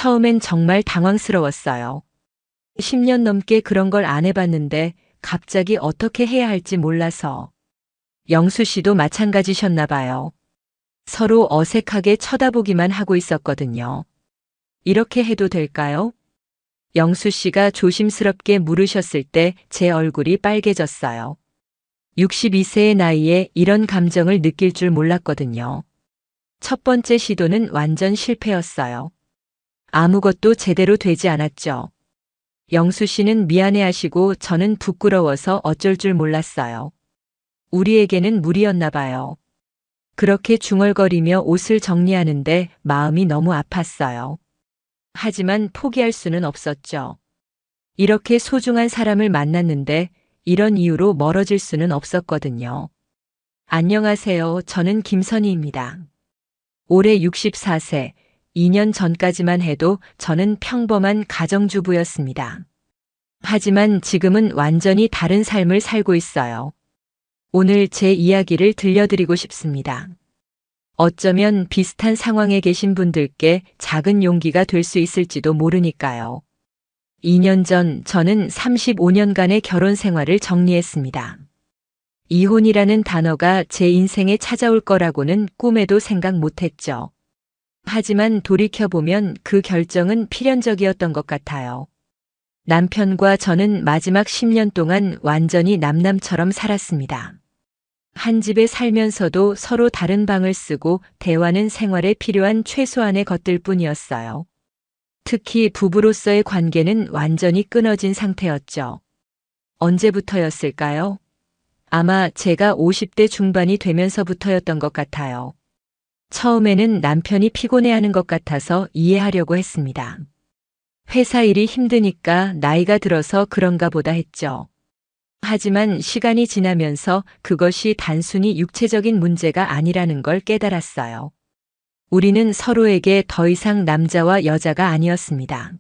처음엔 정말 당황스러웠어요. 10년 넘게 그런 걸 안 해봤는데 갑자기 어떻게 해야 할지 몰라서. 영수 씨도 마찬가지셨나 봐요. 서로 어색하게 쳐다보기만 하고 있었거든요. 이렇게 해도 될까요? 영수 씨가 조심스럽게 물으셨을 때 제 얼굴이 빨개졌어요. 62세의 나이에 이런 감정을 느낄 줄 몰랐거든요. 첫 번째 시도는 완전 실패였어요. 아무것도 제대로 되지 않았죠. 영수 씨는 미안해하시고 저는 부끄러워서 어쩔 줄 몰랐어요. 우리에게는 무리였나 봐요. 그렇게 중얼거리며 옷을 정리하는데 마음이 너무 아팠어요. 하지만 포기할 수는 없었죠. 이렇게 소중한 사람을 만났는데 이런 이유로 멀어질 수는 없었거든요. 안녕하세요. 저는 김선희입니다. 올해 64세, 2년 전까지만 해도 저는 평범한 가정주부였습니다. 하지만 지금은 완전히 다른 삶을 살고 있어요. 오늘 제 이야기를 들려드리고 싶습니다. 어쩌면 비슷한 상황에 계신 분들께 작은 용기가 될 수 있을지도 모르니까요. 2년 전 저는 35년간의 결혼 생활을 정리했습니다. 이혼이라는 단어가 제 인생에 찾아올 거라고는 꿈에도 생각 못했죠. 하지만 돌이켜보면 그 결정은 필연적이었던 것 같아요. 남편과 저는 마지막 10년 동안 완전히 남남처럼 살았습니다. 한 집에 살면서도 서로 다른 방을 쓰고 대화는 생활에 필요한 최소한의 것들 뿐이었어요. 특히 부부로서의 관계는 완전히 끊어진 상태였죠. 언제부터였을까요? 아마 제가 50대 중반이 되면서부터였던 것 같아요. 처음에는 남편이 피곤해하는 것 같아서 이해하려고 했습니다. 회사 일이 힘드니까 나이가 들어서 그런가 보다 했죠. 하지만 시간이 지나면서 그것이 단순히 육체적인 문제가 아니라는 걸 깨달았어요. 우리는 서로에게 더 이상 남자와 여자가 아니었습니다.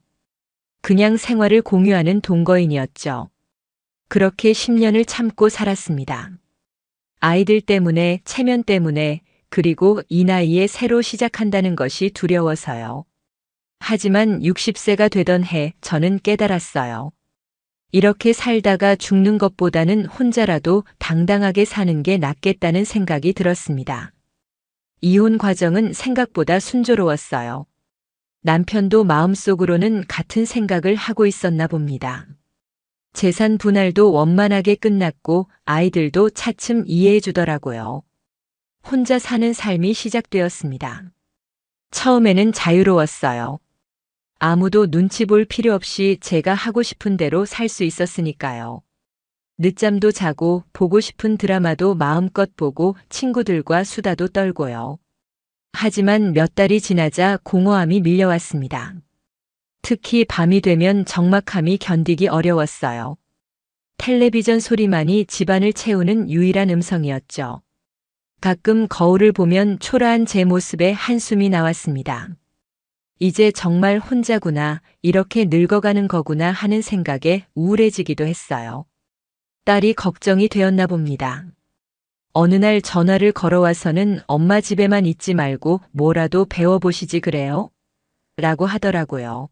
그냥 생활을 공유하는 동거인이었죠. 그렇게 10년을 참고 살았습니다. 아이들 때문에, 체면 때문에, 그리고 이 나이에 새로 시작한다는 것이 두려워서요. 하지만 60세가 되던 해 저는 깨달았어요. 이렇게 살다가 죽는 것보다는 혼자라도 당당하게 사는 게 낫겠다는 생각이 들었습니다. 이혼 과정은 생각보다 순조로웠어요. 남편도 마음속으로는 같은 생각을 하고 있었나 봅니다. 재산 분할도 원만하게 끝났고 아이들도 차츰 이해해 주더라고요. 혼자 사는 삶이 시작되었습니다. 처음에는 자유로웠어요. 아무도 눈치 볼 필요 없이 제가 하고 싶은 대로 살 수 있었으니까요. 늦잠도 자고 보고 싶은 드라마도 마음껏 보고 친구들과 수다도 떨고요. 하지만 몇 달이 지나자 공허함이 밀려왔습니다. 특히 밤이 되면 적막함이 견디기 어려웠어요. 텔레비전 소리만이 집안을 채우는 유일한 음성이었죠. 가끔 거울을 보면 초라한 제 모습에 한숨이 나왔습니다. 이제 정말 혼자구나, 이렇게 늙어가는 거구나 하는 생각에 우울해지기도 했어요. 딸이 걱정이 되었나 봅니다. 어느 날 전화를 걸어와서는 엄마 집에만 있지 말고 뭐라도 배워보시지 그래요? 라고 하더라고요.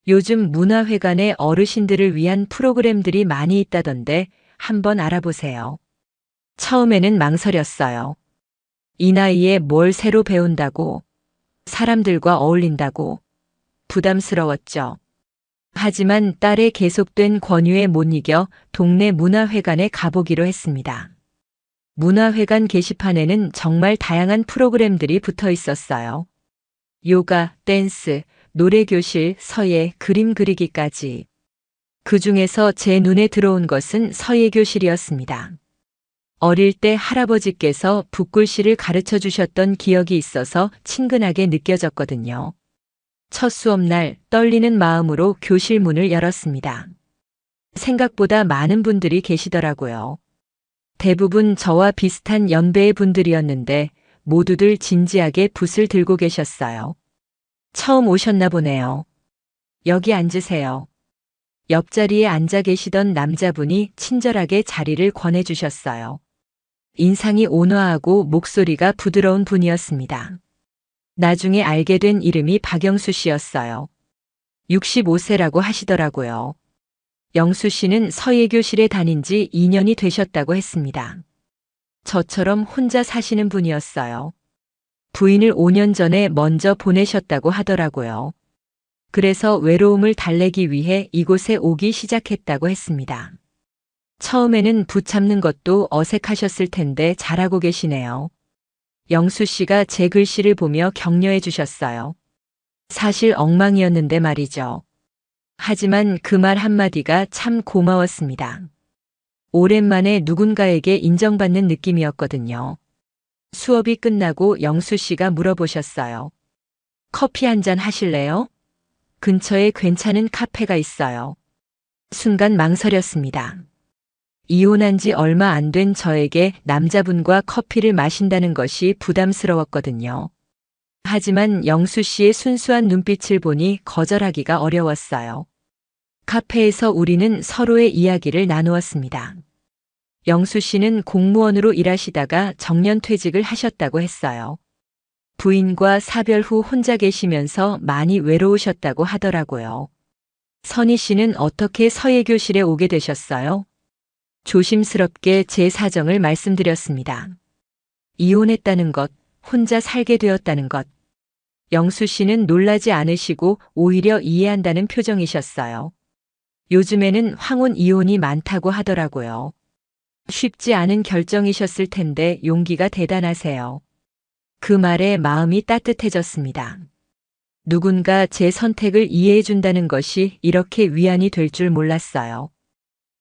요즘 문화회관에 어르신들을 위한 프로그램들이 많이 있다던데 한번 알아보세요. 처음에는 망설였어요. 이 나이에 뭘 새로 배운다고, 사람들과 어울린다고 부담스러웠죠. 하지만 딸의 계속된 권유에 못 이겨 동네 문화회관에 가보기로 했습니다. 문화회관 게시판에는 정말 다양한 프로그램들이 붙어 있었어요. 요가, 댄스, 노래교실, 서예, 그림 그리기까지. 그 중에서 제 눈에 들어온 것은 서예교실이었습니다. 어릴 때 할아버지께서 붓글씨를 가르쳐 주셨던 기억이 있어서 친근하게 느껴졌거든요. 첫 수업날 떨리는 마음으로 교실 문을 열었습니다. 생각보다 많은 분들이 계시더라고요. 대부분 저와 비슷한 연배의 분들이었는데 모두들 진지하게 붓을 들고 계셨어요. 처음 오셨나 보네요. 여기 앉으세요. 옆자리에 앉아 계시던 남자분이 친절하게 자리를 권해주셨어요. 인상이 온화하고 목소리가 부드러운 분이었습니다. 나중에 알게 된 이름이 박영수 씨였어요. 65세라고 하시더라고요. 영수 씨는 서예교실에 다닌 지 2년이 되셨다고 했습니다. 저처럼 혼자 사시는 분이었어요. 부인을 5년 전에 먼저 보내셨다고 하더라고요. 그래서 외로움을 달래기 위해 이곳에 오기 시작했다고 했습니다. 처음에는 붙잡는 것도 어색하셨을 텐데 잘하고 계시네요. 영수 씨가 제 글씨를 보며 격려해 주셨어요. 사실 엉망이었는데 말이죠. 하지만 그 말 한마디가 참 고마웠습니다. 오랜만에 누군가에게 인정받는 느낌이었거든요. 수업이 끝나고 영수 씨가 물어보셨어요. 커피 한 잔 하실래요? 근처에 괜찮은 카페가 있어요. 순간 망설였습니다. 이혼한 지 얼마 안 된 저에게 남자분과 커피를 마신다는 것이 부담스러웠거든요. 하지만 영수 씨의 순수한 눈빛을 보니 거절하기가 어려웠어요. 카페에서 우리는 서로의 이야기를 나누었습니다. 영수 씨는 공무원으로 일하시다가 정년퇴직을 하셨다고 했어요. 부인과 사별 후 혼자 계시면서 많이 외로우셨다고 하더라고요. 선희 씨는 어떻게 서예교실에 오게 되셨어요? 조심스럽게 제 사정을 말씀드렸습니다. 이혼했다는 것, 혼자 살게 되었다는 것. 영수 씨는 놀라지 않으시고 오히려 이해한다는 표정이셨어요. 요즘에는 황혼 이혼이 많다고 하더라고요. 쉽지 않은 결정이셨을 텐데 용기가 대단하세요. 그 말에 마음이 따뜻해졌습니다. 누군가 제 선택을 이해해 준다는 것이 이렇게 위안이 될 줄 몰랐어요.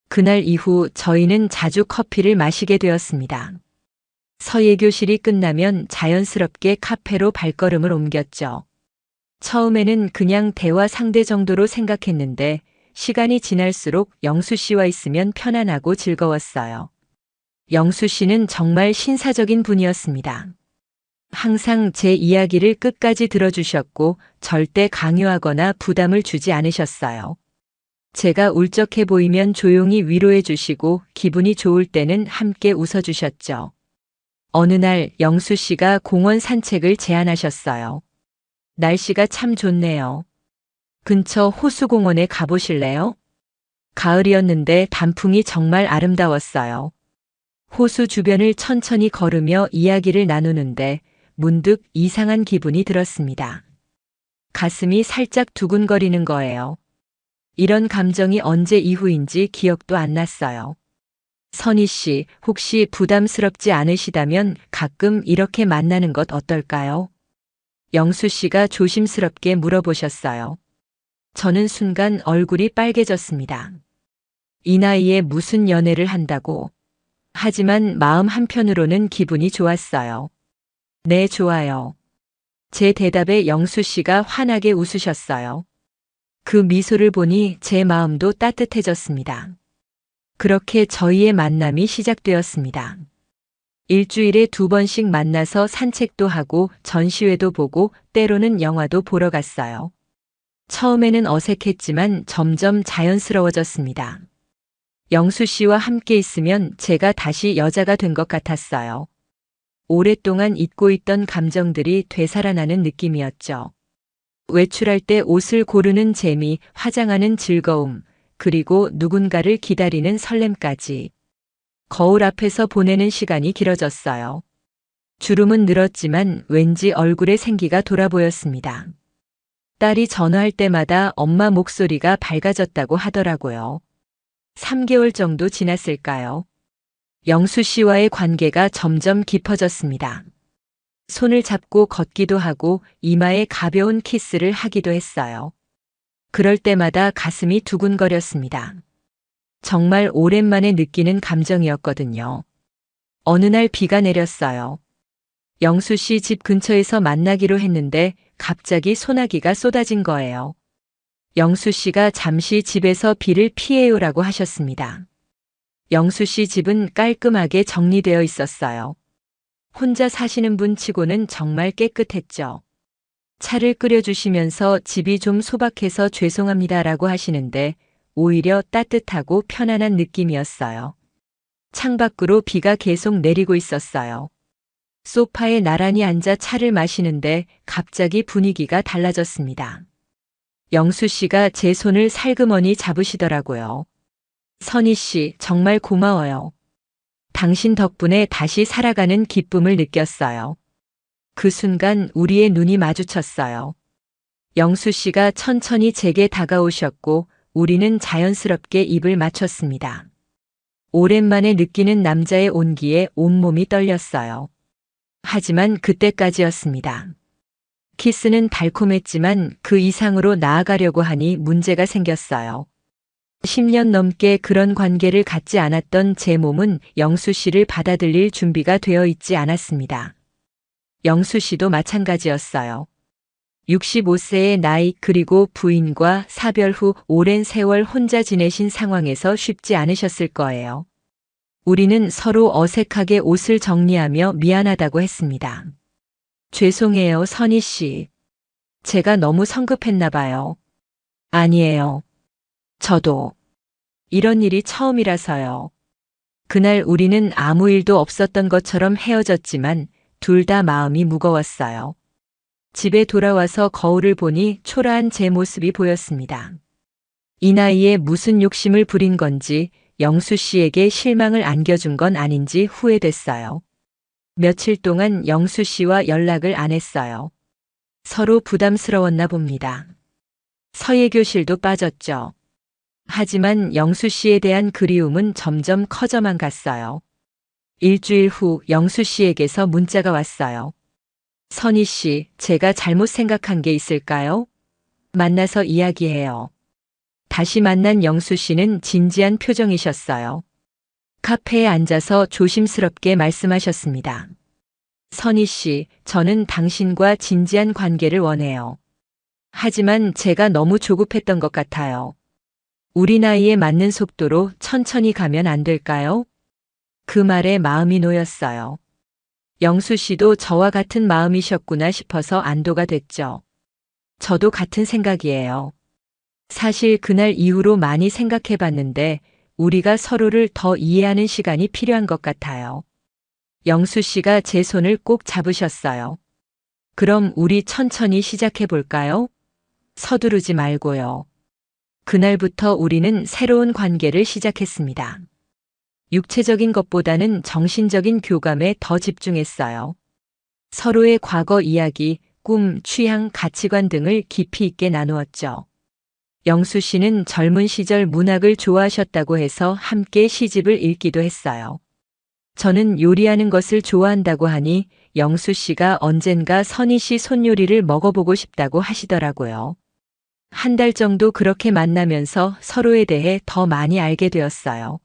그날 이후 저희는 자주 커피를 마시게 되었습니다. 서예교실이 끝나면 자연스럽게 카페로 발걸음을 옮겼죠. 처음에는 그냥 대화 상대 정도로 생각했는데 시간이 지날수록 영수 씨와 있으면 편안하고 즐거웠어요. 영수 씨는 정말 신사적인 분이었습니다. 항상 제 이야기를 끝까지 들어주셨고 절대 강요하거나 부담을 주지 않으셨어요. 제가 울적해 보이면 조용히 위로해 주시고 기분이 좋을 때는 함께 웃어주셨죠. 어느 날 영수 씨가 공원 산책을 제안하셨어요. 날씨가 참 좋네요. 근처 호수공원에 가보실래요? 가을이었는데 단풍이 정말 아름다웠어요. 호수 주변을 천천히 걸으며 이야기를 나누는데 문득 이상한 기분이 들었습니다. 가슴이 살짝 두근거리는 거예요. 이런 감정이 언제 이후인지 기억도 안 났어요. 선희 씨, 혹시 부담스럽지 않으시다면 가끔 이렇게 만나는 것 어떨까요? 영수 씨가 조심스럽게 물어보셨어요. 저는 순간 얼굴이 빨개졌습니다. 이 나이에 무슨 연애를 한다고. 하지만 마음 한편으로는 기분이 좋았어요. 네, 좋아요. 제 대답에 영수 씨가 환하게 웃으셨어요. 그 미소를 보니 제 마음도 따뜻해졌습니다. 그렇게 저희의 만남이 시작되었습니다. 일주일에 2번씩 만나서 산책도 하고 전시회도 보고 때로는 영화도 보러 갔어요. 처음에는 어색했지만 점점 자연스러워졌습니다. 영수 씨와 함께 있으면 제가 다시 여자가 된 것 같았어요. 오랫동안 잊고 있던 감정들이 되살아나는 느낌이었죠. 외출할 때 옷을 고르는 재미, 화장하는 즐거움, 그리고 누군가를 기다리는 설렘까지. 거울 앞에서 보내는 시간이 길어졌어요. 주름은 늘었지만 왠지 얼굴에 생기가 돌아 보였습니다. 딸이 전화할 때마다 엄마 목소리가 밝아졌다고 하더라고요. 3개월 정도 지났을까요? 영수 씨와의 관계가 점점 깊어졌습니다. 손을 잡고 걷기도 하고 이마에 가벼운 키스를 하기도 했어요. 그럴 때마다 가슴이 두근거렸습니다. 정말 오랜만에 느끼는 감정이었거든요. 어느 날 비가 내렸어요. 영수 씨 집 근처에서 만나기로 했는데 갑자기 소나기가 쏟아진 거예요. 영수 씨가 잠시 집에서 비를 피해요라고 하셨습니다. 영수 씨 집은 깔끔하게 정리되어 있었어요. 혼자 사시는 분 치고는 정말 깨끗했죠. 차를 끓여주시면서 집이 좀 소박해서 죄송합니다라고 하시는데 오히려 따뜻하고 편안한 느낌이었어요. 창밖으로 비가 계속 내리고 있었어요. 소파에 나란히 앉아 차를 마시는데 갑자기 분위기가 달라졌습니다. 영수 씨가 제 손을 살그머니 잡으시더라고요. 선희 씨, 정말 고마워요. 당신 덕분에 다시 살아가는 기쁨을 느꼈어요. 그 순간 우리의 눈이 마주쳤어요. 영수 씨가 천천히 제게 다가오셨고 우리는 자연스럽게 입을 맞췄습니다. 오랜만에 느끼는 남자의 온기에 온몸이 떨렸어요. 하지만 그때까지였습니다. 키스는 달콤했지만 그 이상으로 나아가려고 하니 문제가 생겼어요. 10년 넘게 그런 관계를 갖지 않았던 제 몸은 영수 씨를 받아들일 준비가 되어 있지 않았습니다. 영수 씨도 마찬가지였어요. 65세의 나이 그리고 부인과 사별 후 오랜 세월 혼자 지내신 상황에서 쉽지 않으셨을 거예요. 우리는 서로 어색하게 옷을 정리하며 미안하다고 했습니다. 죄송해요, 선희 씨. 제가 너무 성급했나 봐요. 아니에요. 저도 이런 일이 처음이라서요. 그날 우리는 아무 일도 없었던 것처럼 헤어졌지만 둘 다 마음이 무거웠어요. 집에 돌아와서 거울을 보니 초라한 제 모습이 보였습니다. 이 나이에 무슨 욕심을 부린 건지 영수 씨에게 실망을 안겨준 건 아닌지 후회됐어요. 며칠 동안 영수 씨와 연락을 안 했어요. 서로 부담스러웠나 봅니다. 서예교실도 빠졌죠. 하지만 영수 씨에 대한 그리움은 점점 커져만 갔어요. 일주일 후 영수 씨에게서 문자가 왔어요. 선희 씨, 제가 잘못 생각한 게 있을까요? 만나서 이야기해요. 다시 만난 영수 씨는 진지한 표정이셨어요. 카페에 앉아서 조심스럽게 말씀하셨습니다. 선희 씨, 저는 당신과 진지한 관계를 원해요. 하지만 제가 너무 조급했던 것 같아요. 우리 나이에 맞는 속도로 천천히 가면 안 될까요? 그 말에 마음이 놓였어요. 영수 씨도 저와 같은 마음이셨구나 싶어서 안도가 됐죠. 저도 같은 생각이에요. 사실 그날 이후로 많이 생각해 봤는데 우리가 서로를 더 이해하는 시간이 필요한 것 같아요. 영수 씨가 제 손을 꼭 잡으셨어요. 그럼 우리 천천히 시작해 볼까요? 서두르지 말고요. 그날부터 우리는 새로운 관계를 시작했습니다. 육체적인 것보다는 정신적인 교감에 더 집중했어요. 서로의 과거 이야기, 꿈, 취향, 가치관 등을 깊이 있게 나누었죠. 영수 씨는 젊은 시절 문학을 좋아하셨다고 해서 함께 시집을 읽기도 했어요. 저는 요리하는 것을 좋아한다고 하니 영수 씨가 언젠가 선희 씨 손요리를 먹어보고 싶다고 하시더라고요. 한 달 정도 그렇게 만나면서 서로에 대해 더 많이 알게 되었어요.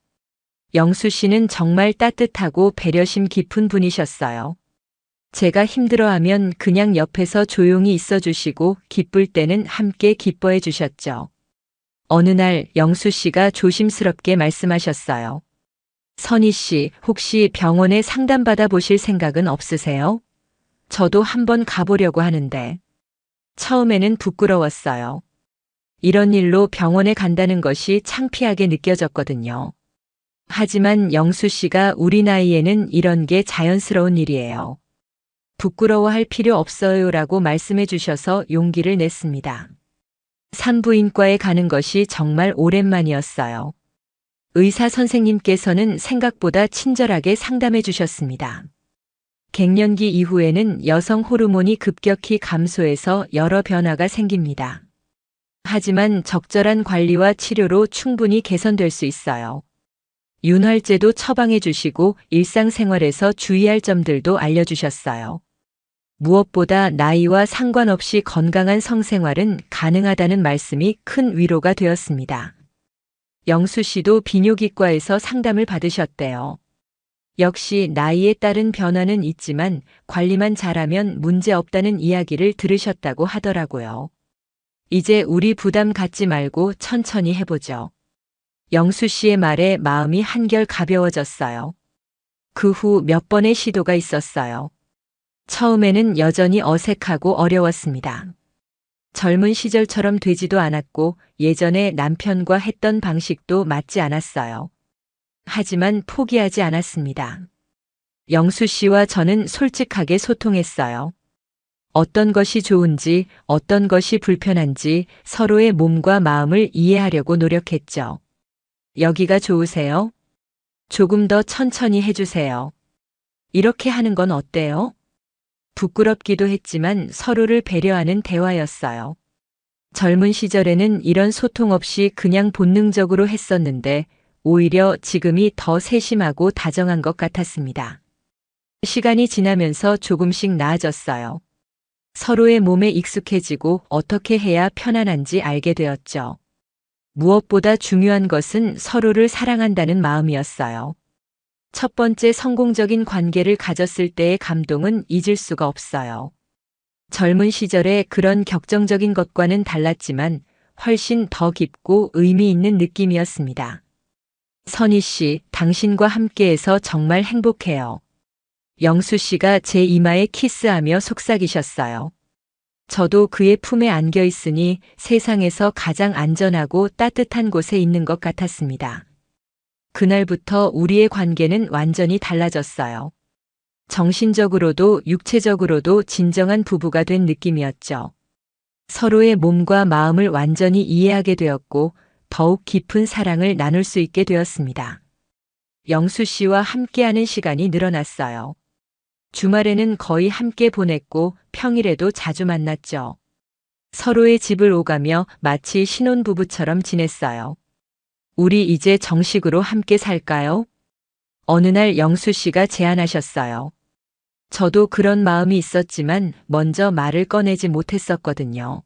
영수 씨는 정말 따뜻하고 배려심 깊은 분이셨어요. 제가 힘들어하면 그냥 옆에서 조용히 있어 주시고 기쁠 때는 함께 기뻐해 주셨죠. 어느 날 영수 씨가 조심스럽게 말씀하셨어요. 선희 씨, 혹시 병원에 상담받아 보실 생각은 없으세요? 저도 한번 가보려고 하는데. 처음에는 부끄러웠어요. 이런 일로 병원에 간다는 것이 창피하게 느껴졌거든요. 하지만 영수 씨가 우리 나이에는 이런 게 자연스러운 일이에요. 부끄러워할 필요 없어요라고 말씀해 주셔서 용기를 냈습니다. 산부인과에 가는 것이 정말 오랜만이었어요. 의사 선생님께서는 생각보다 친절하게 상담해 주셨습니다. 갱년기 이후에는 여성 호르몬이 급격히 감소해서 여러 변화가 생깁니다. 하지만 적절한 관리와 치료로 충분히 개선될 수 있어요. 윤활제도 처방해 주시고 일상생활에서 주의할 점들도 알려주셨어요. 무엇보다 나이와 상관없이 건강한 성생활은 가능하다는 말씀이 큰 위로가 되었습니다. 영수 씨도 비뇨기과에서 상담을 받으셨대요. 역시 나이에 따른 변화는 있지만 관리만 잘하면 문제 없다는 이야기를 들으셨다고 하더라고요. 이제 우리 부담 갖지 말고 천천히 해보죠. 영수 씨의 말에 마음이 한결 가벼워졌어요. 그 후 몇 번의 시도가 있었어요. 처음에는 여전히 어색하고 어려웠습니다. 젊은 시절처럼 되지도 않았고 예전에 남편과 했던 방식도 맞지 않았어요. 하지만 포기하지 않았습니다. 영수 씨와 저는 솔직하게 소통했어요. 어떤 것이 좋은지, 어떤 것이 불편한지 서로의 몸과 마음을 이해하려고 노력했죠. 여기가 좋으세요? 조금 더 천천히 해주세요. 이렇게 하는 건 어때요? 부끄럽기도 했지만 서로를 배려하는 대화였어요. 젊은 시절에는 이런 소통 없이 그냥 본능적으로 했었는데 오히려 지금이 더 세심하고 다정한 것 같았습니다. 시간이 지나면서 조금씩 나아졌어요. 서로의 몸에 익숙해지고 어떻게 해야 편안한지 알게 되었죠. 무엇보다 중요한 것은 서로를 사랑한다는 마음이었어요. 첫 번째 성공적인 관계를 가졌을 때의 감동은 잊을 수가 없어요. 젊은 시절에 그런 격정적인 것과는 달랐지만 훨씬 더 깊고 의미 있는 느낌이었습니다. 선희 씨, 당신과 함께해서 정말 행복해요. 영수 씨가 제 이마에 키스하며 속삭이셨어요. 저도 그의 품에 안겨 있으니 세상에서 가장 안전하고 따뜻한 곳에 있는 것 같았습니다. 그날부터 우리의 관계는 완전히 달라졌어요. 정신적으로도 육체적으로도 진정한 부부가 된 느낌이었죠. 서로의 몸과 마음을 완전히 이해하게 되었고 더욱 깊은 사랑을 나눌 수 있게 되었습니다. 영수 씨와 함께하는 시간이 늘어났어요. 주말에는 거의 함께 보냈고 평일에도 자주 만났죠. 서로의 집을 오가며 마치 신혼부부처럼 지냈어요. 우리 이제 정식으로 함께 살까요? 어느 날 영수 씨가 제안하셨어요. 저도 그런 마음이 있었지만 먼저 말을 꺼내지 못했었거든요.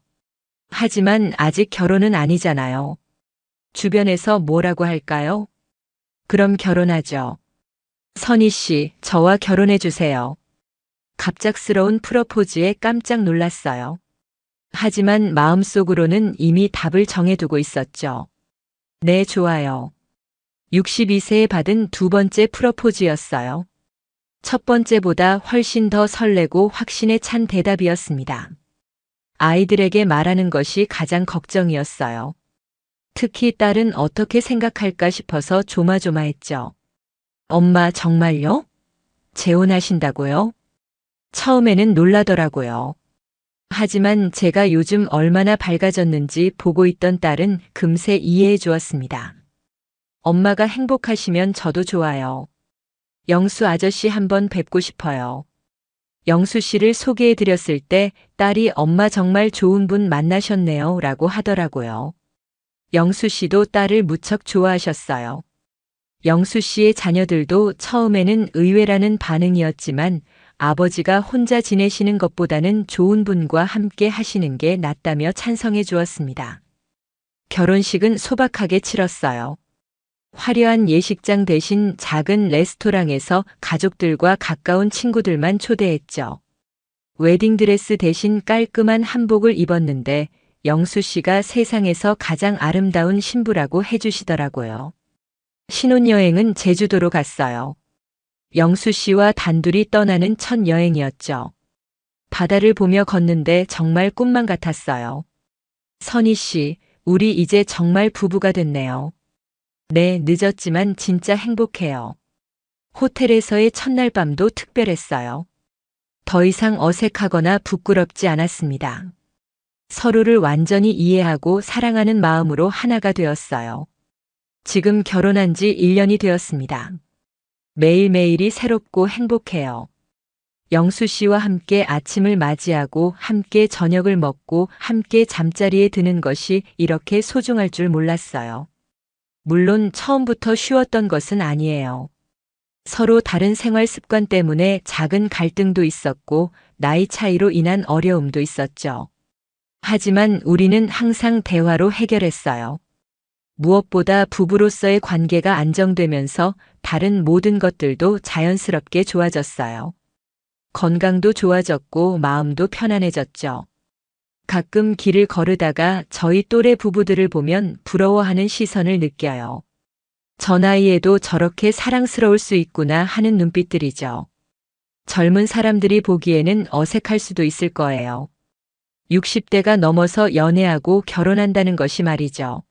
하지만 아직 결혼은 아니잖아요. 주변에서 뭐라고 할까요? 그럼 결혼하죠. 선희 씨, 저와 결혼해 주세요. 갑작스러운 프러포즈에 깜짝 놀랐어요. 하지만 마음속으로는 이미 답을 정해두고 있었죠. 네, 좋아요. 62세에 받은 두 번째 프러포즈였어요. 첫 번째보다 훨씬 더 설레고 확신에 찬 대답이었습니다. 아이들에게 말하는 것이 가장 걱정이었어요. 특히 딸은 어떻게 생각할까 싶어서 조마조마했죠. 엄마 정말요? 재혼하신다고요? 처음에는 놀라더라고요. 하지만 제가 요즘 얼마나 밝아졌는지 보고 있던 딸은 금세 이해해 주었습니다. 엄마가 행복하시면 저도 좋아요. 영수 아저씨 한번 뵙고 싶어요. 영수 씨를 소개해 드렸을 때 딸이 엄마 정말 좋은 분 만나셨네요 라고 하더라고요. 영수 씨도 딸을 무척 좋아하셨어요. 영수 씨의 자녀들도 처음에는 의외라는 반응이었지만 아버지가 혼자 지내시는 것보다는 좋은 분과 함께 하시는 게 낫다며 찬성해 주었습니다. 결혼식은 소박하게 치렀어요. 화려한 예식장 대신 작은 레스토랑에서 가족들과 가까운 친구들만 초대했죠. 웨딩드레스 대신 깔끔한 한복을 입었는데 영수 씨가 세상에서 가장 아름다운 신부라고 해주시더라고요. 신혼여행은 제주도로 갔어요. 영수 씨와 단둘이 떠나는 첫 여행이었죠. 바다를 보며 걷는데 정말 꿈만 같았어요. 선희 씨, 우리 이제 정말 부부가 됐네요. 네, 늦었지만 진짜 행복해요. 호텔에서의 첫날 밤도 특별했어요. 더 이상 어색하거나 부끄럽지 않았습니다. 서로를 완전히 이해하고 사랑하는 마음으로 하나가 되었어요. 지금 결혼한 지 1년이 되었습니다. 매일매일이 새롭고 행복해요. 영수 씨와 함께 아침을 맞이하고 함께 저녁을 먹고 함께 잠자리에 드는 것이 이렇게 소중할 줄 몰랐어요. 물론 처음부터 쉬웠던 것은 아니에요. 서로 다른 생활 습관 때문에 작은 갈등도 있었고 나이 차이로 인한 어려움도 있었죠. 하지만 우리는 항상 대화로 해결했어요. 무엇보다 부부로서의 관계가 안정되면서 다른 모든 것들도 자연스럽게 좋아졌어요. 건강도 좋아졌고 마음도 편안해졌죠. 가끔 길을 걸으다가 저희 또래 부부들을 보면 부러워하는 시선을 느껴요. 저 나이에도 저렇게 사랑스러울 수 있구나 하는 눈빛들이죠. 젊은 사람들이 보기에는 어색할 수도 있을 거예요. 60대가 넘어서 연애하고 결혼한다는 것이 말이죠.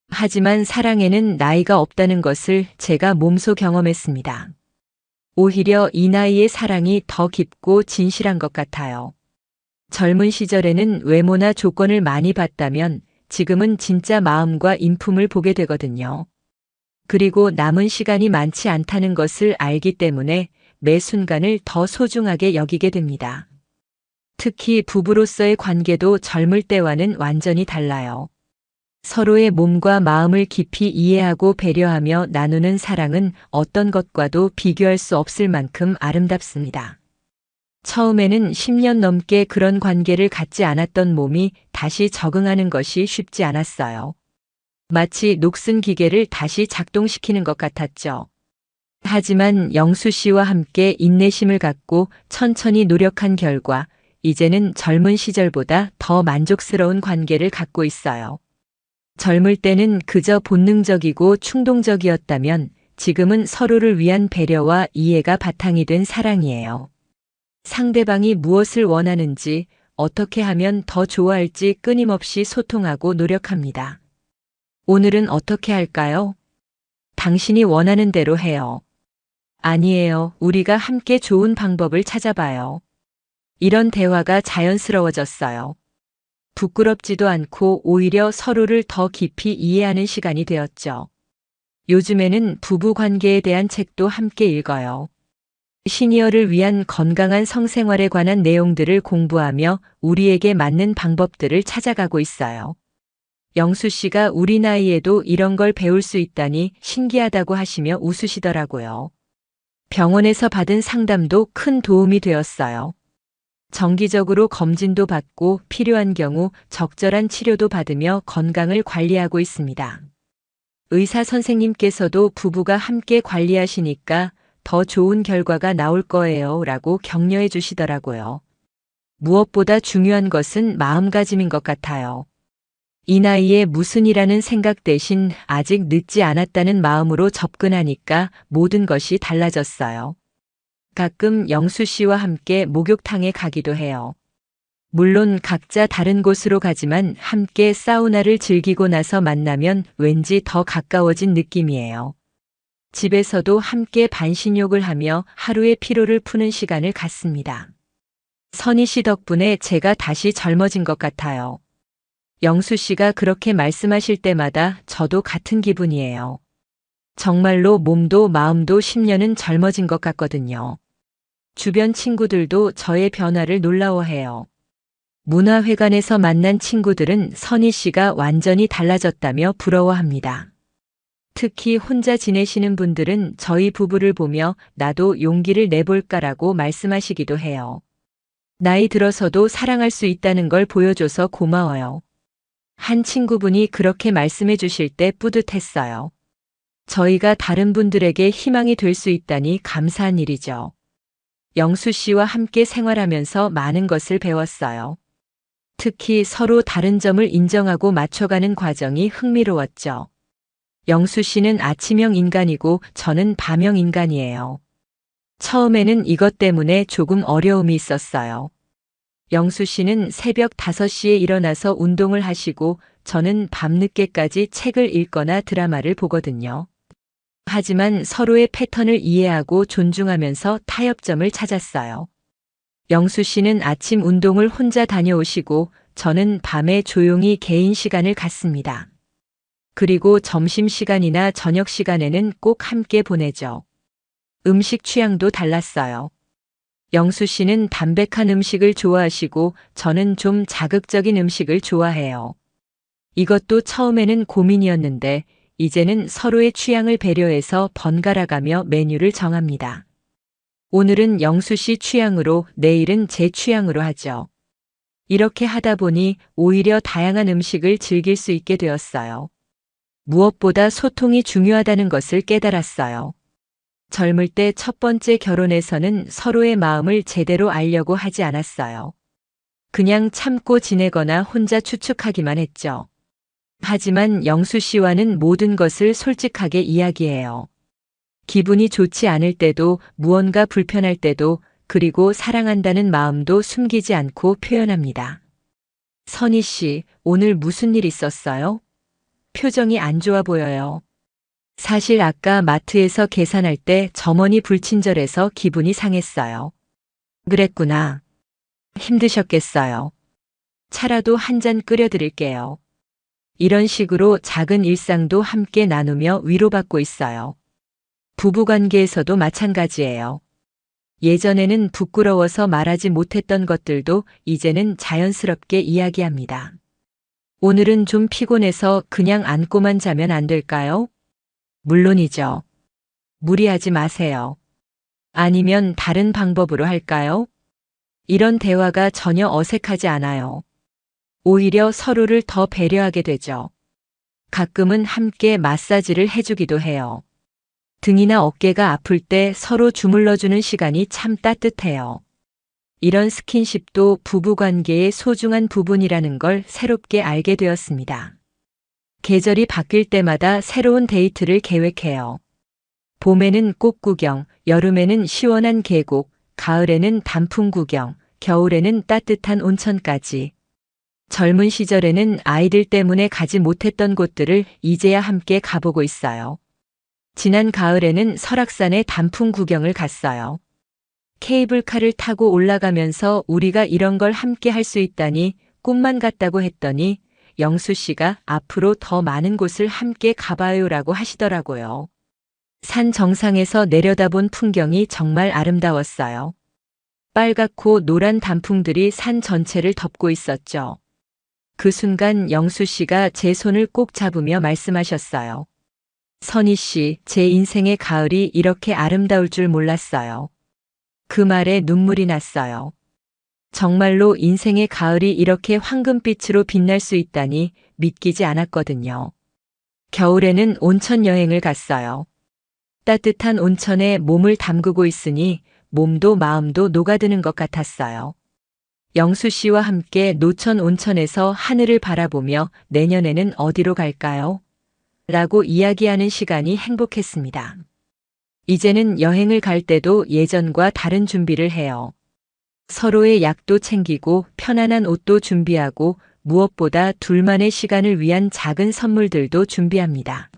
하지만 사랑에는 나이가 없다는 것을 제가 몸소 경험했습니다. 오히려 이 나이의 사랑이 더 깊고 진실한 것 같아요. 젊은 시절에는 외모나 조건을 많이 봤다면 지금은 진짜 마음과 인품을 보게 되거든요. 그리고 남은 시간이 많지 않다는 것을 알기 때문에 매 순간을 더 소중하게 여기게 됩니다. 특히 부부로서의 관계도 젊을 때와는 완전히 달라요. 서로의 몸과 마음을 깊이 이해하고 배려하며 나누는 사랑은 어떤 것과도 비교할 수 없을 만큼 아름답습니다. 처음에는 10년 넘게 그런 관계를 갖지 않았던 몸이 다시 적응하는 것이 쉽지 않았어요. 마치 녹슨 기계를 다시 작동시키는 것 같았죠. 하지만 영수 씨와 함께 인내심을 갖고 천천히 노력한 결과 이제는 젊은 시절보다 더 만족스러운 관계를 갖고 있어요. 젊을 때는 그저 본능적이고 충동적이었다면 지금은 서로를 위한 배려와 이해가 바탕이 된 사랑이에요. 상대방이 무엇을 원하는지, 어떻게 하면 더 좋아할지 끊임없이 소통하고 노력합니다. 오늘은 어떻게 할까요? 당신이 원하는 대로 해요. 아니에요. 우리가 함께 좋은 방법을 찾아봐요. 이런 대화가 자연스러워졌어요. 부끄럽지도 않고 오히려 서로를 더 깊이 이해하는 시간이 되었죠. 요즘에는 부부 관계에 대한 책도 함께 읽어요. 시니어를 위한 건강한 성생활에 관한 내용들을 공부하며 우리에게 맞는 방법들을 찾아가고 있어요. 영수 씨가 우리 나이에도 이런 걸 배울 수 있다니 신기하다고 하시며 웃으시더라고요. 병원에서 받은 상담도 큰 도움이 되었어요. 정기적으로 검진도 받고 필요한 경우 적절한 치료도 받으며 건강을 관리하고 있습니다. 의사 선생님께서도 부부가 함께 관리하시니까 더 좋은 결과가 나올 거예요 라고 격려해 주시더라고요. 무엇보다 중요한 것은 마음가짐인 것 같아요. 이 나이에 무슨 이라는 생각 대신 아직 늦지 않았다는 마음으로 접근하니까 모든 것이 달라졌어요. 가끔 영수 씨와 함께 목욕탕에 가기도 해요. 물론 각자 다른 곳으로 가지만 함께 사우나를 즐기고 나서 만나면 왠지 더 가까워진 느낌이에요. 집에서도 함께 반신욕을 하며 하루의 피로를 푸는 시간을 갖습니다. 선희 씨 덕분에 제가 다시 젊어진 것 같아요. 영수 씨가 그렇게 말씀하실 때마다 저도 같은 기분이에요. 정말로 몸도 마음도 10년은 젊어진 것 같거든요. 주변 친구들도 저의 변화를 놀라워해요. 문화회관에서 만난 친구들은 선희 씨가 완전히 달라졌다며 부러워합니다. 특히 혼자 지내시는 분들은 저희 부부를 보며 나도 용기를 내볼까라고 말씀하시기도 해요. 나이 들어서도 사랑할 수 있다는 걸 보여줘서 고마워요. 한 친구분이 그렇게 말씀해 주실 때 뿌듯했어요. 저희가 다른 분들에게 희망이 될 수 있다니 감사한 일이죠. 영수 씨와 함께 생활하면서 많은 것을 배웠어요. 특히 서로 다른 점을 인정하고 맞춰가는 과정이 흥미로웠죠. 영수 씨는 아침형 인간이고 저는 밤형 인간이에요. 처음에는 이것 때문에 조금 어려움이 있었어요. 영수 씨는 새벽 5시에 일어나서 운동을 하시고 저는 밤늦게까지 책을 읽거나 드라마를 보거든요. 하지만 서로의 패턴을 이해하고 존중하면서 타협점을 찾았어요. 영수 씨는 아침 운동을 혼자 다녀오시고 저는 밤에 조용히 개인 시간을 갖습니다. 그리고 점심시간이나 저녁시간에는 꼭 함께 보내죠. 음식 취향도 달랐어요. 영수 씨는 담백한 음식을 좋아하시고 저는 좀 자극적인 음식을 좋아해요. 이것도 처음에는 고민이었는데 이제는 서로의 취향을 배려해서 번갈아가며 메뉴를 정합니다. 오늘은 영수 씨 취향으로 내일은 제 취향으로 하죠. 이렇게 하다 보니 오히려 다양한 음식을 즐길 수 있게 되었어요. 무엇보다 소통이 중요하다는 것을 깨달았어요. 젊을 때 첫 번째 결혼에서는 서로의 마음을 제대로 알려고 하지 않았어요. 그냥 참고 지내거나 혼자 추측하기만 했죠. 하지만 영수 씨와는 모든 것을 솔직하게 이야기해요. 기분이 좋지 않을 때도 무언가 불편할 때도 그리고 사랑한다는 마음도 숨기지 않고 표현합니다. 선희 씨, 오늘 무슨 일 있었어요? 표정이 안 좋아 보여요. 사실 아까 마트에서 계산할 때 점원이 불친절해서 기분이 상했어요. 그랬구나. 힘드셨겠어요. 차라도 한 잔 끓여드릴게요. 이런 식으로 작은 일상도 함께 나누며 위로받고 있어요. 부부관계에서도 마찬가지예요. 예전에는 부끄러워서 말하지 못했던 것들도 이제는 자연스럽게 이야기합니다. 오늘은 좀 피곤해서 그냥 안고만 자면 안 될까요? 물론이죠. 무리하지 마세요. 아니면 다른 방법으로 할까요? 이런 대화가 전혀 어색하지 않아요. 오히려 서로를 더 배려하게 되죠. 가끔은 함께 마사지를 해주기도 해요. 등이나 어깨가 아플 때 서로 주물러주는 시간이 참 따뜻해요. 이런 스킨십도 부부관계의 소중한 부분이라는 걸 새롭게 알게 되었습니다. 계절이 바뀔 때마다 새로운 데이트를 계획해요. 봄에는 꽃 구경, 여름에는 시원한 계곡, 가을에는 단풍 구경, 겨울에는 따뜻한 온천까지. 젊은 시절에는 아이들 때문에 가지 못했던 곳들을 이제야 함께 가보고 있어요. 지난 가을에는 설악산에 단풍 구경을 갔어요. 케이블카를 타고 올라가면서 우리가 이런 걸 함께 할 수 있다니 꿈만 같다고 했더니 영수 씨가 앞으로 더 많은 곳을 함께 가봐요라고 하시더라고요. 산 정상에서 내려다본 풍경이 정말 아름다웠어요. 빨갛고 노란 단풍들이 산 전체를 덮고 있었죠. 그 순간 영수 씨가 제 손을 꼭 잡으며 말씀하셨어요. 선희 씨, 제 인생의 가을이 이렇게 아름다울 줄 몰랐어요. 그 말에 눈물이 났어요. 정말로 인생의 가을이 이렇게 황금빛으로 빛날 수 있다니 믿기지 않았거든요. 겨울에는 온천 여행을 갔어요. 따뜻한 온천에 몸을 담그고 있으니 몸도 마음도 녹아드는 것 같았어요. 영수 씨와 함께 노천 온천에서 하늘을 바라보며 내년에는 어디로 갈까요? 라고 이야기하는 시간이 행복했습니다. 이제는 여행을 갈 때도 예전과 다른 준비를 해요. 서로의 약도 챙기고 편안한 옷도 준비하고 무엇보다 둘만의 시간을 위한 작은 선물들도 준비합니다.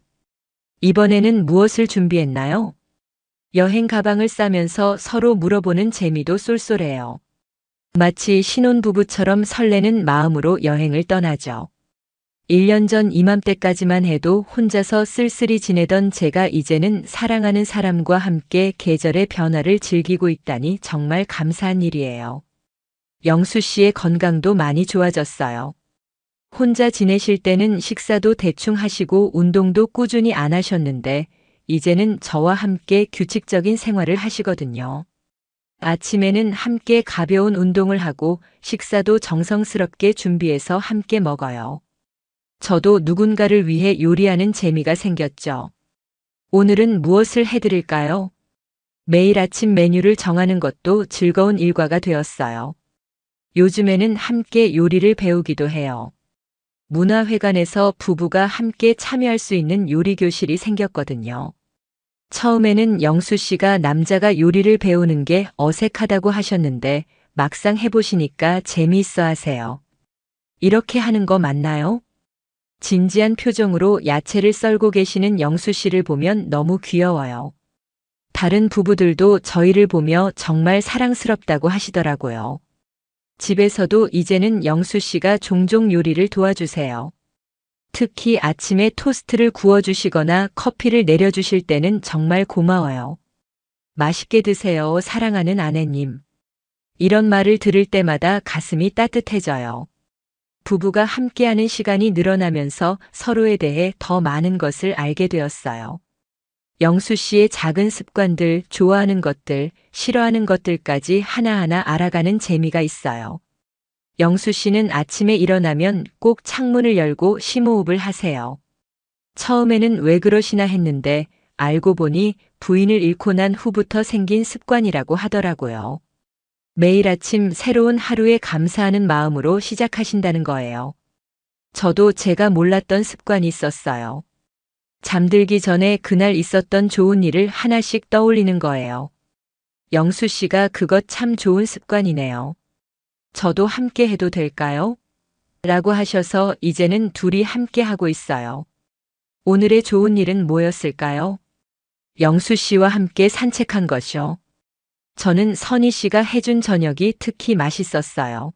이번에는 무엇을 준비했나요? 여행 가방을 싸면서 서로 물어보는 재미도 쏠쏠해요. 마치 신혼부부처럼 설레는 마음으로 여행을 떠나죠. 1년 전 이맘때까지만 해도 혼자서 쓸쓸히 지내던 제가 이제는 사랑하는 사람과 함께 계절의 변화를 즐기고 있다니 정말 감사한 일이에요. 영수 씨의 건강도 많이 좋아졌어요. 혼자 지내실 때는 식사도 대충 하시고 운동도 꾸준히 안 하셨는데 이제는 저와 함께 규칙적인 생활을 하시거든요. 아침에는 함께 가벼운 운동을 하고 식사도 정성스럽게 준비해서 함께 먹어요. 저도 누군가를 위해 요리하는 재미가 생겼죠. 오늘은 무엇을 해드릴까요? 매일 아침 메뉴를 정하는 것도 즐거운 일과가 되었어요. 요즘에는 함께 요리를 배우기도 해요. 문화회관에서 부부가 함께 참여할 수 있는 요리 교실이 생겼거든요. 처음에는 영수 씨가 남자가 요리를 배우는 게 어색하다고 하셨는데 막상 해보시니까 재미있어 하세요. 이렇게 하는 거 맞나요? 진지한 표정으로 야채를 썰고 계시는 영수 씨를 보면 너무 귀여워요. 다른 부부들도 저희를 보며 정말 사랑스럽다고 하시더라고요. 집에서도 이제는 영수 씨가 종종 요리를 도와주세요. 특히 아침에 토스트를 구워주시거나 커피를 내려주실 때는 정말 고마워요. 맛있게 드세요, 사랑하는 아내님. 이런 말을 들을 때마다 가슴이 따뜻해져요. 부부가 함께하는 시간이 늘어나면서 서로에 대해 더 많은 것을 알게 되었어요. 영수 씨의 작은 습관들, 좋아하는 것들, 싫어하는 것들까지 하나하나 알아가는 재미가 있어요. 영수 씨는 아침에 일어나면 꼭 창문을 열고 심호흡을 하세요. 처음에는 왜 그러시나 했는데 알고 보니 부인을 잃고 난 후부터 생긴 습관이라고 하더라고요. 매일 아침 새로운 하루에 감사하는 마음으로 시작하신다는 거예요. 저도 제가 몰랐던 습관이 있었어요. 잠들기 전에 그날 있었던 좋은 일을 하나씩 떠올리는 거예요. 영수 씨가 그것 참 좋은 습관이네요. 저도 함께 해도 될까요? 라고 하셔서 이제는 둘이 함께 하고 있어요. 오늘의 좋은 일은 뭐였을까요? 영수 씨와 함께 산책한 것이요. 저는 선희 씨가 해준 저녁이 특히 맛있었어요.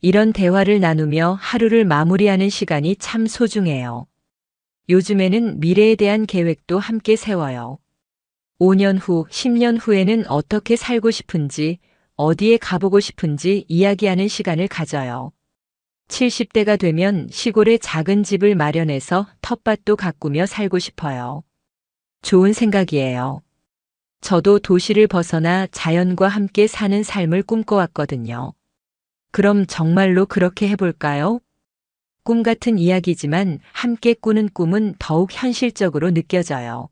이런 대화를 나누며 하루를 마무리하는 시간이 참 소중해요. 요즘에는 미래에 대한 계획도 함께 세워요. 5년 후, 10년 후에는 어떻게 살고 싶은지, 어디에 가보고 싶은지 이야기하는 시간을 가져요. 70대가 되면 시골에 작은 집을 마련해서 텃밭도 가꾸며 살고 싶어요. 좋은 생각이에요. 저도 도시를 벗어나 자연과 함께 사는 삶을 꿈꿔왔거든요. 그럼 정말로 그렇게 해볼까요? 꿈 같은 이야기지만 함께 꾸는 꿈은 더욱 현실적으로 느껴져요.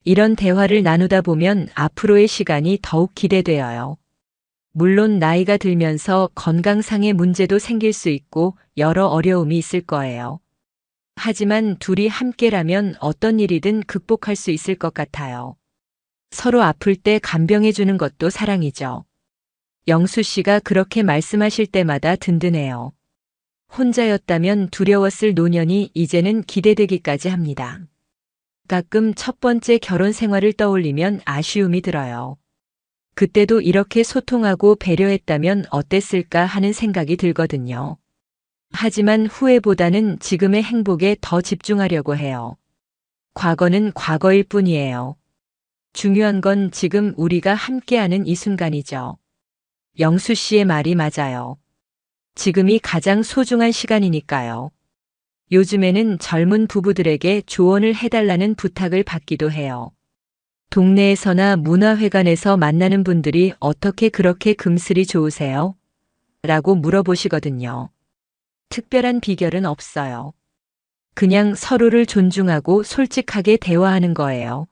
이런 대화를 나누다 보면 앞으로의 시간이 더욱 기대되어요. 물론 나이가 들면서 건강상의 문제도 생길 수 있고 여러 어려움이 있을 거예요. 하지만 둘이 함께라면 어떤 일이든 극복할 수 있을 것 같아요. 서로 아플 때 간병해주는 것도 사랑이죠. 영수 씨가 그렇게 말씀하실 때마다 든든해요. 혼자였다면 두려웠을 노년이 이제는 기대되기까지 합니다. 가끔 첫 번째 결혼 생활을 떠올리면 아쉬움이 들어요. 그때도 이렇게 소통하고 배려했다면 어땠을까 하는 생각이 들거든요. 하지만 후회보다는 지금의 행복에 더 집중하려고 해요. 과거는 과거일 뿐이에요. 중요한 건 지금 우리가 함께하는 이 순간이죠. 영수 씨의 말이 맞아요. 지금이 가장 소중한 시간이니까요. 요즘에는 젊은 부부들에게 조언을 해달라는 부탁을 받기도 해요. 동네에서나 문화회관에서 만나는 분들이 어떻게 그렇게 금슬이 좋으세요? 라고 물어보시거든요. 특별한 비결은 없어요. 그냥 서로를 존중하고 솔직하게 대화하는 거예요.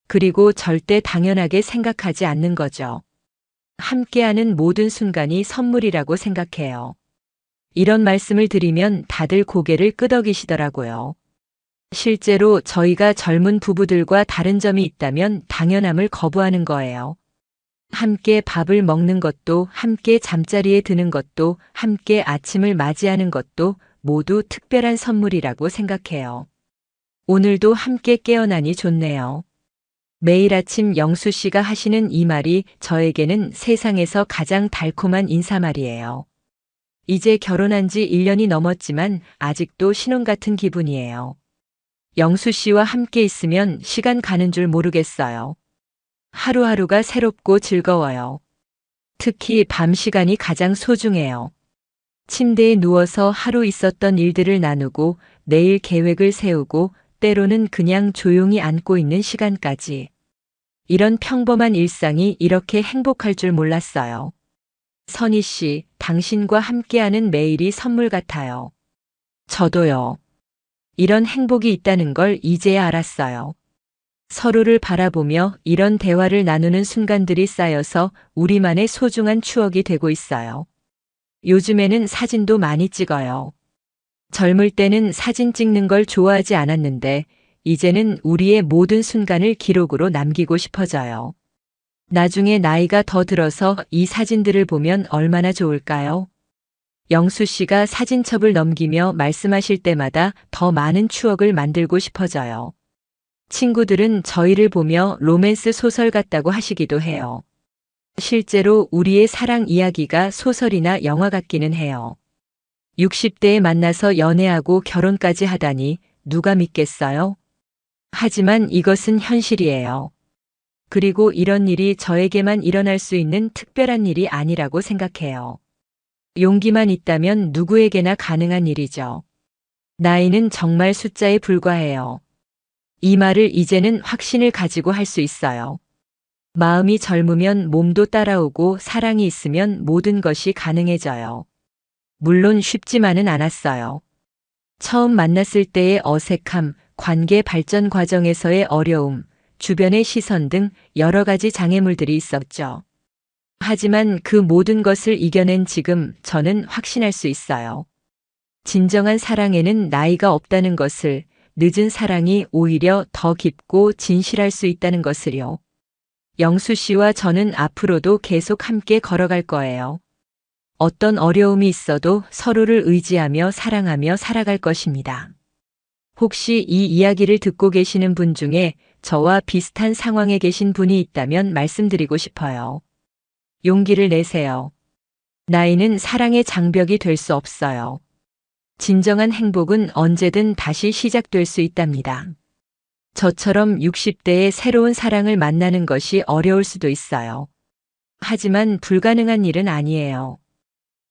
그리고 절대 당연하게 생각하지 않는 거죠. 함께하는 모든 순간이 선물이라고 생각해요. 이런 말씀을 드리면 다들 고개를 끄덕이시더라고요. 실제로 저희가 젊은 부부들과 다른 점이 있다면 당연함을 거부하는 거예요. 함께 밥을 먹는 것도, 함께 잠자리에 드는 것도, 함께 아침을 맞이하는 것도 모두 특별한 선물이라고 생각해요. 오늘도 함께 깨어나니 좋네요. 매일 아침 영수 씨가 하시는 이 말이 저에게는 세상에서 가장 달콤한 인사말이에요. 이제 결혼한 지 1년이 넘었지만 아직도 신혼 같은 기분이에요. 영수 씨와 함께 있으면 시간 가는 줄 모르겠어요. 하루하루가 새롭고 즐거워요. 특히 밤 시간이 가장 소중해요. 침대에 누워서 하루 있었던 일들을 나누고 내일 계획을 세우고 때로는 그냥 조용히 앉고 있는 시간까지. 이런 평범한 일상이 이렇게 행복할 줄 몰랐어요. 선희 씨, 당신과 함께하는 매일이 선물 같아요. 저도요. 이런 행복이 있다는 걸 이제야 알았어요. 서로를 바라보며 이런 대화를 나누는 순간들이 쌓여서 우리만의 소중한 추억이 되고 있어요. 요즘에는 사진도 많이 찍어요. 젊을 때는 사진 찍는 걸 좋아하지 않았는데 이제는 우리의 모든 순간을 기록으로 남기고 싶어져요. 나중에 나이가 더 들어서 이 사진들을 보면 얼마나 좋을까요? 영수 씨가 사진첩을 넘기며 말씀하실 때마다 더 많은 추억을 만들고 싶어져요. 친구들은 저희를 보며 로맨스 소설 같다고 하시기도 해요. 실제로 우리의 사랑 이야기가 소설이나 영화 같기는 해요. 60대에 만나서 연애하고 결혼까지 하다니 누가 믿겠어요? 하지만 이것은 현실이에요. 그리고 이런 일이 저에게만 일어날 수 있는 특별한 일이 아니라고 생각해요. 용기만 있다면 누구에게나 가능한 일이죠. 나이는 정말 숫자에 불과해요. 이 말을 이제는 확신을 가지고 할 수 있어요. 마음이 젊으면 몸도 따라오고 사랑이 있으면 모든 것이 가능해져요. 물론 쉽지만은 않았어요. 처음 만났을 때의 어색함, 관계 발전 과정에서의 어려움, 주변의 시선 등 여러 가지 장애물들이 있었죠. 하지만 그 모든 것을 이겨낸 지금 저는 확신할 수 있어요. 진정한 사랑에는 나이가 없다는 것을, 늦은 사랑이 오히려 더 깊고 진실할 수 있다는 것을요. 영수 씨와 저는 앞으로도 계속 함께 걸어갈 거예요. 어떤 어려움이 있어도 서로를 의지하며 사랑하며 살아갈 것입니다. 혹시 이 이야기를 듣고 계시는 분 중에 저와 비슷한 상황에 계신 분이 있다면 말씀드리고 싶어요. 용기를 내세요. 나이는 사랑의 장벽이 될 수 없어요. 진정한 행복은 언제든 다시 시작될 수 있답니다. 저처럼 60대에 새로운 사랑을 만나는 것이 어려울 수도 있어요. 하지만 불가능한 일은 아니에요.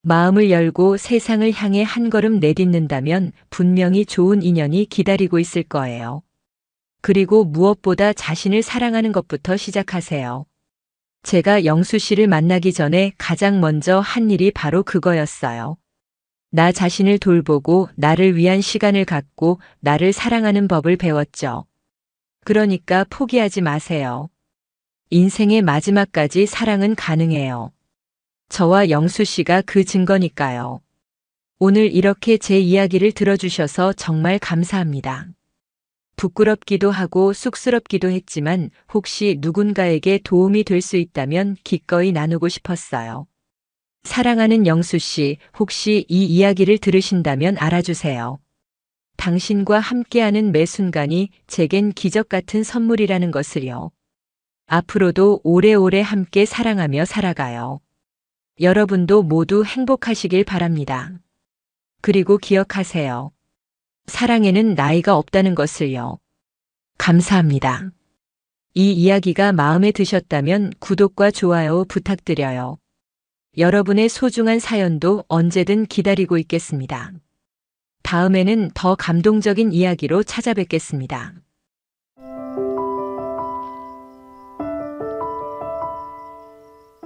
마음을 열고 세상을 향해 한 걸음 내딛는다면 분명히 좋은 인연이 기다리고 있을 거예요. 그리고 무엇보다 자신을 사랑하는 것부터 시작하세요. 제가 영수 씨를 만나기 전에 가장 먼저 한 일이 바로 그거였어요. 나 자신을 돌보고 나를 위한 시간을 갖고 나를 사랑하는 법을 배웠죠. 그러니까 포기하지 마세요. 인생의 마지막까지 사랑은 가능해요. 저와 영수 씨가 그 증거니까요. 오늘 이렇게 제 이야기를 들어주셔서 정말 감사합니다. 부끄럽기도 하고 쑥스럽기도 했지만 혹시 누군가에게 도움이 될 수 있다면 기꺼이 나누고 싶었어요. 사랑하는 영수 씨, 혹시 이 이야기를 들으신다면 알아주세요. 당신과 함께하는 매 순간이 제겐 기적 같은 선물이라는 것을요. 앞으로도 오래오래 함께 사랑하며 살아가요. 여러분도 모두 행복하시길 바랍니다. 그리고 기억하세요. 사랑에는 나이가 없다는 것을요. 감사합니다. 이 이야기가 마음에 드셨다면 구독과 좋아요 부탁드려요. 여러분의 소중한 사연도 언제든 기다리고 있겠습니다. 다음에는 더 감동적인 이야기로 찾아뵙겠습니다.